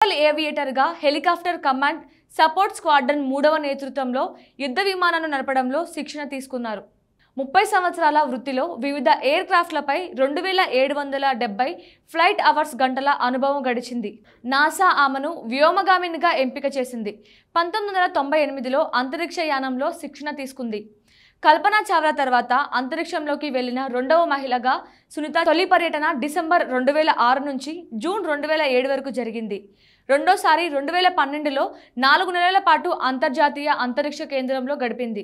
Aviator గా helicopter command support squadron 3వ నేతృత్వంలో యుద్ధ విమానాలను నడపడంలో శిక్షణ తీసుకున్నారు. 30 సంవత్సరాల వృత్తిలో వివిధ ఎయిర్ క్రాఫ్ట్లపై 2770 ఫ్లైట్ అవర్స్ గంటల అనుభవం గడిచింది. నాసా ఆమెను వ్యోమగామినిగా ఎంపిక చేసింది. 1998లో అంతరిక్ష యానంలో శిక్షణ తీసుకుంది. కల్పనా చావ్లా తర్వాత అంతరిక్షంలోకి వెళ్లిన రెండవ మహిళగా సునీత తొలి పర్యటన డిసెంబర్ 2006 నుంచి జూన్ 2007 వరకు జరిగింది. రెండోసారి 2012లో 4 నెలల పాటు అంతర్జాతీయ అంతరిక్ష కేంద్రంలో గడిపింది.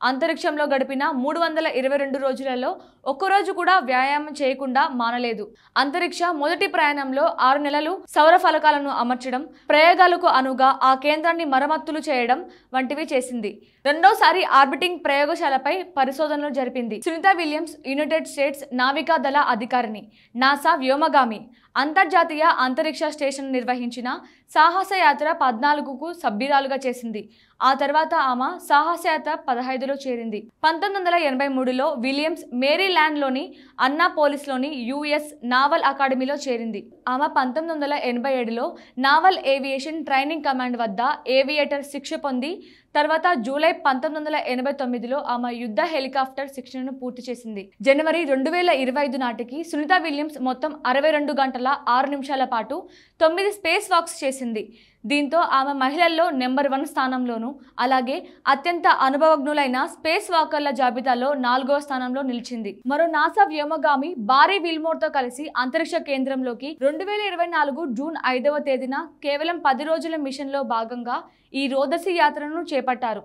అంతరిక్షంలో గడిపిన 322 రోజులలో ఒక్కరోజు కూడా వ్యాయామం చేయకుండా మానలేదు. అంతరిక్ష మొదటి ప్రయాణంలో 6 నెలలు సౌర ఫలకాలను అమర్చడం, ప్రయోగాలకు అనుగా ఆ కేంద్రాన్ని మరమ్మతులు చేయడం వంటివి చేసింది. రెండోసారి ఆర్బిటింగ్ ప్రయోగశాలపై పరిశోధనలు జరిపింది. సునీత విలియమ్స్ యునైటెడ్ స్టేట్స్ నావికా దళ అధికారిని, నాసా వ్యోమగామి, అంతర్జాతీయ అంతరిక్ష స్టేషన్ నిర్వహించిన సాహసయాత్ర 14కు సభ్యురాలుగా చేసింది. ఆ తర్వాత ఆమె సాహసయాత్ర 15లో చేరింది. 1983లో విలియమ్స్ మేరీల్యాండ్లోని అన్నాపోలిస్లోని యుఎస్ నావల్ అకాడమీలో చేరింది. ఆమె 1987లో నావల్ ఏవియేషన్ ట్రైనింగ్ కమాండ్ వద్ద ఏవియేటర్ శిక్ష పొంది తర్వాత జూలై 1989లో ఆమె యుద్ధ హెలికాప్టర్ శిక్షణను పూర్తి చేసింది. జనవరి 2025 నాటికి సునీత విలియమ్స్ మొత్తం 62 గంటల 6 నిమిషాల పాటు 9 స్పేస్ వాక్స్ చేసింది. దీంతో ఆమె మహిళల్లో నెంబర్ 1 స్థానంలోను, అలాగే అత్యంత అనుభవజ్ఞులైన స్పేస్ వాకర్ల జాబితాలో 4వ స్థానంలో నిలిచింది. మరో నాసా వ్యోమగామి బారీ విల్మోర్తో కలిసి అంతరిక్ష కేంద్రంలోకి 2024 జూన్ 5వ తేదీన కేవలం 10 రోజుల మిషన్లో భాగంగా ఈ రోదసి యాత్రను చేపట్టారు.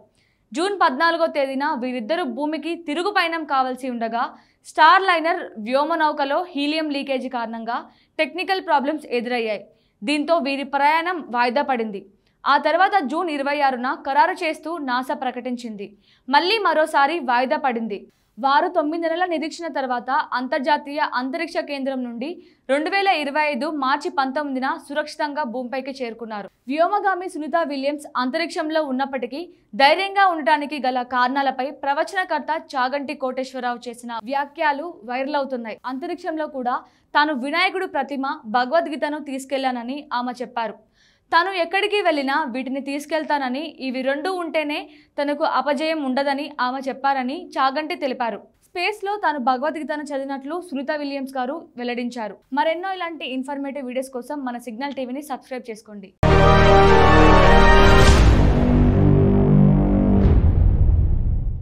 జూన్ 14వ తేదీన వీరిద్దరూ భూమికి తిరుగు పయనం కావాల్సి ఉండగా స్టార్ లైనర్ వ్యోమనౌకలో హీలియం లీకేజీ కారణంగా టెక్నికల్ ప్రాబ్లమ్స్ ఎదురయ్యాయి. దీంతో వీరి ప్రయాణం వాయిదా పడింది. ఆ తర్వాత జూన్ 26న ఖరారు చేస్తూ నాసా ప్రకటించింది. మళ్ళీ మరోసారి వాయిదా పడింది. వారు 9 నెలల నిరీక్షణ తర్వాత అంతర్జాతీయ అంతరిక్ష కేంద్రం నుండి 2025 మార్చి 19న సురక్షితంగా భూమిపైకి చేరుకున్నారు. వ్యోమగామి సునీత విలియమ్స్ అంతరిక్షంలో ఉన్నప్పటికీ ధైర్యంగా ఉండటానికి గల కారణాలపై ప్రవచనకర్త చాగంటి కోటేశ్వరరావు చేసిన వ్యాఖ్యలు వైరల్ అవుతున్నాయి. అంతరిక్షంలో కూడా తాను వినాయకుడు ప్రతిమ, భగవద్గీతను తీసుకెళ్లానని ఆమె చెప్పారు. తాను ఎక్కడికి వెళ్ళినా వీటిని తీసుకెళ్తానని, ఇవి 2 ఉంటేనే తనకు అపజయం ఉండదని ఆమె చెప్పారని చాగంటి తెలిపారు. స్పేస్లో తాను భగవద్గీతను చదివినట్లు సునీత విలియమ్స్ గారు వెల్లడించారు. మరెన్నో ఇలాంటి ఇన్ఫర్మేటివ్ వీడియోస్ కోసం మన సిగ్నల్ టీవీని సబ్స్క్రైబ్ చేసుకోండి.